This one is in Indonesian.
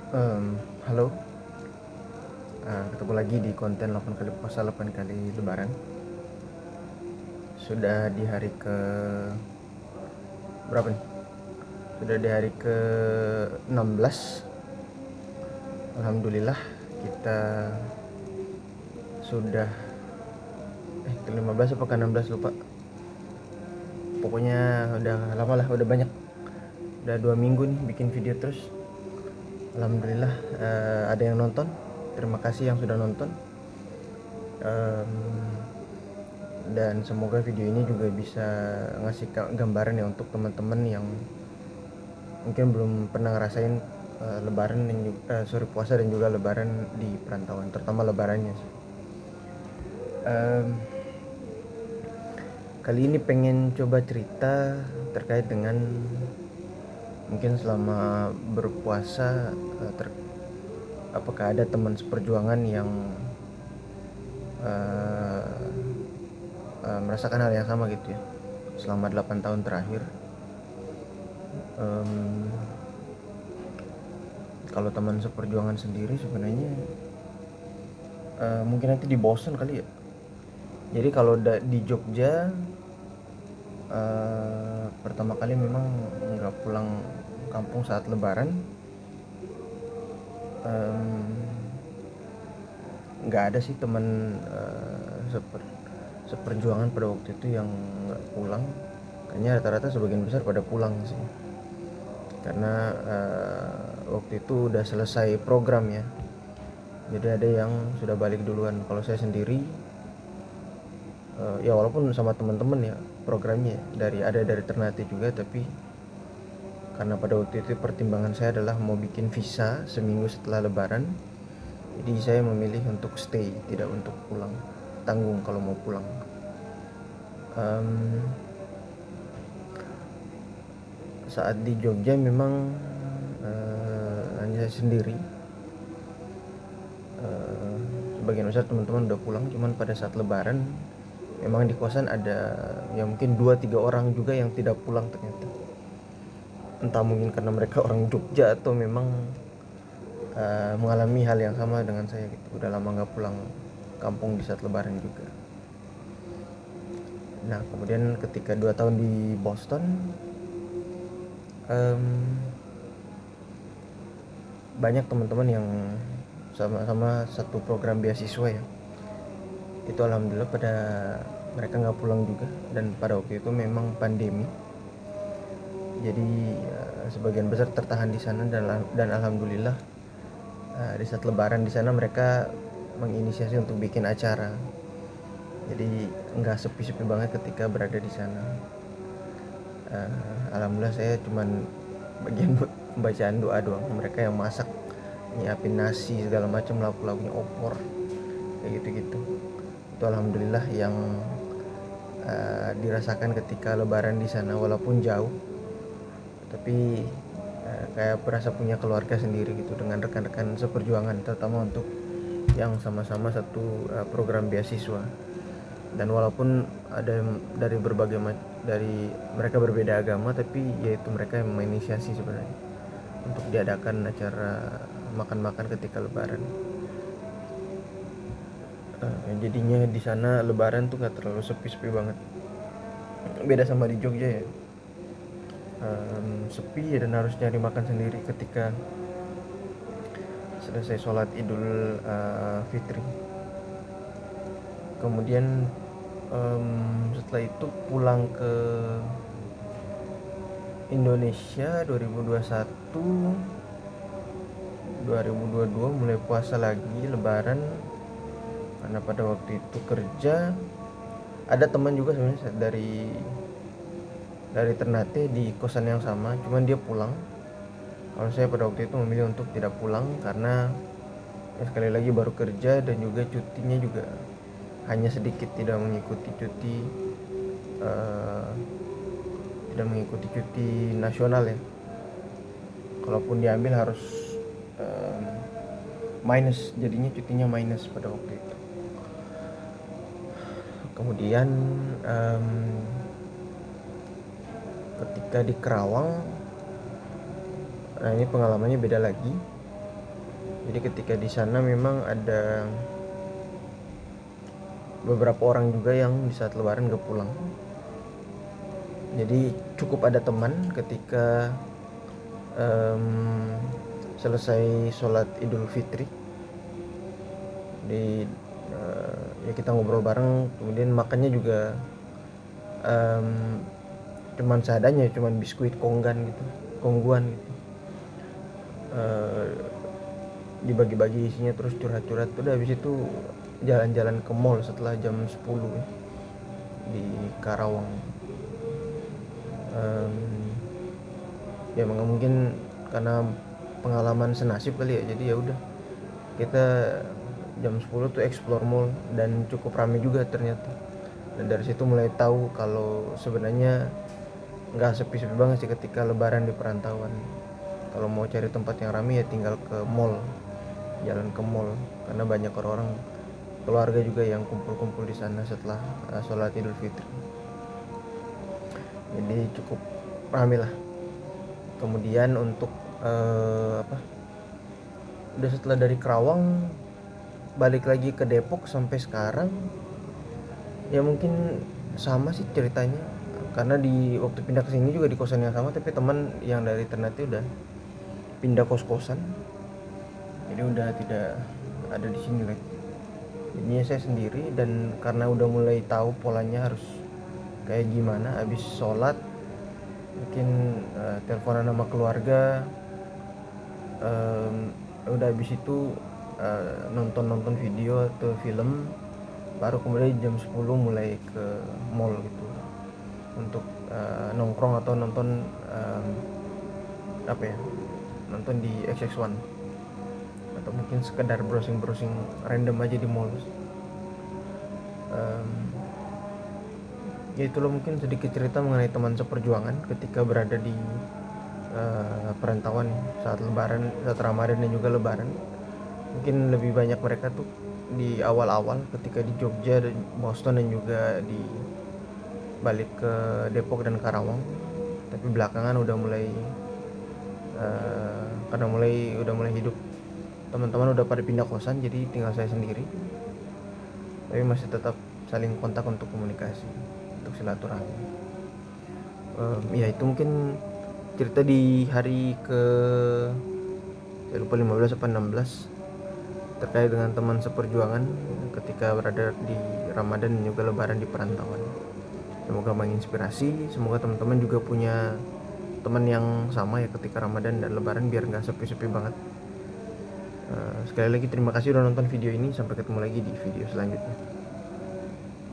Halo, ketemu lagi di konten 8 kali puasa 8 kali lebaran. Sudah di hari ke berapa nih? Sudah di hari ke 16. Alhamdulillah kita sudah ke 15 apa ke 16 lupa. Pokoknya udah lama lah, udah banyak. Udah 2 minggu nih bikin video terus. Alhamdulillah ada yang nonton. Terima kasih yang sudah nonton. Em, dan semoga video ini juga bisa ngasih gambaran ya untuk teman-teman yang mungkin belum pernah ngerasain lebaran dan puasa dan juga lebaran di perantauan, terutama lebarannya sih. Kali ini pengen coba cerita terkait dengan mungkin selama berpuasa, apakah ada teman seperjuangan yang merasakan hal yang sama gitu ya selama 8 tahun terakhir. Kalau teman seperjuangan sendiri sebenarnya mungkin nanti dibosan kali ya. Jadi kalau di Jogja pertama kali memang nggak pulang kampung saat lebaran. Nggak ada sih teman seperjuangan pada waktu itu yang nggak pulang. Kayaknya rata-rata sebagian besar pada pulang sih, karena waktu itu udah selesai program ya. Jadi ada yang sudah balik duluan. Kalau saya sendiri ya walaupun sama teman-teman ya programnya dari Ternate juga, tapi karena pada waktu itu pertimbangan saya adalah mau bikin visa seminggu setelah lebaran, jadi saya memilih untuk stay, tidak untuk pulang. Tanggung kalau mau pulang. Saat di Jogja memang hanya saya sendiri. Sebagian besar teman-teman udah pulang, cuman pada saat lebaran memang di kosan ada ya mungkin 2-3 orang juga yang tidak pulang ternyata. Entah mungkin karena mereka orang Jogja atau memang mengalami hal yang sama dengan saya gitu. Udah lama nggak pulang kampung di saat lebaran juga. Nah kemudian ketika 2 tahun di Boston, banyak teman-teman yang sama-sama satu program beasiswa ya. Itu alhamdulillah pada mereka nggak pulang juga, dan pada waktu itu memang pandemi. Jadi sebagian besar tertahan di sana, dan alhamdulillah di saat lebaran di sana mereka menginisiasi untuk bikin acara. Jadi nggak sepi-sepi banget ketika berada di sana. Alhamdulillah saya cuman bagian buat bacaan doa doang. Mereka yang masak, nyiapin nasi segala macam, lauk-lauknya opor kayak gitu-gitu. Itu alhamdulillah yang dirasakan ketika lebaran di sana, walaupun jauh tapi kayak berasa punya keluarga sendiri gitu dengan rekan-rekan seperjuangan, terutama untuk yang sama-sama satu program beasiswa. Dan walaupun ada dari mereka berbeda agama, tapi yaitu mereka yang menginisiasi sebenarnya untuk diadakan acara makan-makan ketika lebaran. Jadinya di sana lebaran tuh nggak terlalu sepi-sepi banget, beda sama di Jogja ya. Sepi dan harus nyari makan sendiri ketika selesai sholat Idul Fitri. Kemudian setelah itu pulang ke Indonesia 2021, 2022 mulai puasa lagi lebaran, karena pada waktu itu kerja. Ada teman juga sebenarnya dari Ternate di kosan yang sama, cuman dia pulang. Kalau saya pada waktu itu memilih untuk tidak pulang karena ya sekali lagi baru kerja, dan juga cutinya juga hanya sedikit, uh, tidak mengikuti cuti nasional ya. Kalaupun diambil harus minus, jadinya cutinya minus pada waktu itu. Kemudian ketika di Kerawang, nah ini pengalamannya beda lagi. Jadi ketika di sana memang ada beberapa orang juga yang di saat lebaran gak pulang. Jadi cukup ada teman ketika selesai sholat Idul Fitri ya kita ngobrol bareng, kemudian makannya juga cuman seadanya, cuman biskuit kongguan gitu. Dibagi-bagi isinya, terus curhat-curhat. Udah habis itu jalan-jalan ke mall setelah jam 10 ya, di Karawang. Ya mungkin karena pengalaman senasib kali ya, jadi ya udah kita jam 10 tuh explore mall, dan cukup ramai juga ternyata. Dan dari situ mulai tahu kalau sebenarnya nggak sepi-sepi banget sih ketika lebaran di perantauan. Kalau mau cari tempat yang ramai ya tinggal ke mall, jalan ke mall, karena banyak orang-orang keluarga juga yang kumpul-kumpul di sana setelah sholat Idul Fitri. Jadi cukup ramai lah. Kemudian untuk udah setelah dari Kerawang balik lagi ke Depok sampai sekarang ya mungkin sama sih ceritanya, karena di waktu pindah ke sini juga di kosan yang sama, tapi teman yang dari Ternate udah pindah kos-kosan, jadi udah tidak ada di sini lagi. Jadinya saya sendiri, dan karena udah mulai tahu polanya harus kayak gimana, habis sholat mungkin teleponan sama keluarga, udah habis itu nonton video atau film, baru kemudian jam 10 mulai ke mall gitu untuk nongkrong atau nonton nonton di XX1, atau mungkin sekedar browsing random aja di mall. Ya itulah mungkin sedikit cerita mengenai teman seperjuangan ketika berada di perantauan saat lebaran, saat Ramadan dan juga lebaran. Mungkin lebih banyak mereka tuh di awal-awal ketika di Jogja dan Boston, dan juga di balik ke Depok dan Karawang. Tapi belakangan udah mulai karena udah mulai hidup, teman-teman udah pada pindah kosan, jadi tinggal saya sendiri. Tapi masih tetap saling kontak untuk komunikasi, untuk silaturahmi. Ya itu mungkin cerita di hari ke, saya lupa 15 atau 16, terkait dengan teman seperjuangan ketika berada di Ramadan dan juga lebaran di perantauan. Semoga menginspirasi, semoga teman-teman juga punya teman yang sama ya ketika Ramadan dan lebaran, biar nggak sepi-sepi banget. Sekali lagi terima kasih udah nonton video ini, sampai ketemu lagi di video selanjutnya.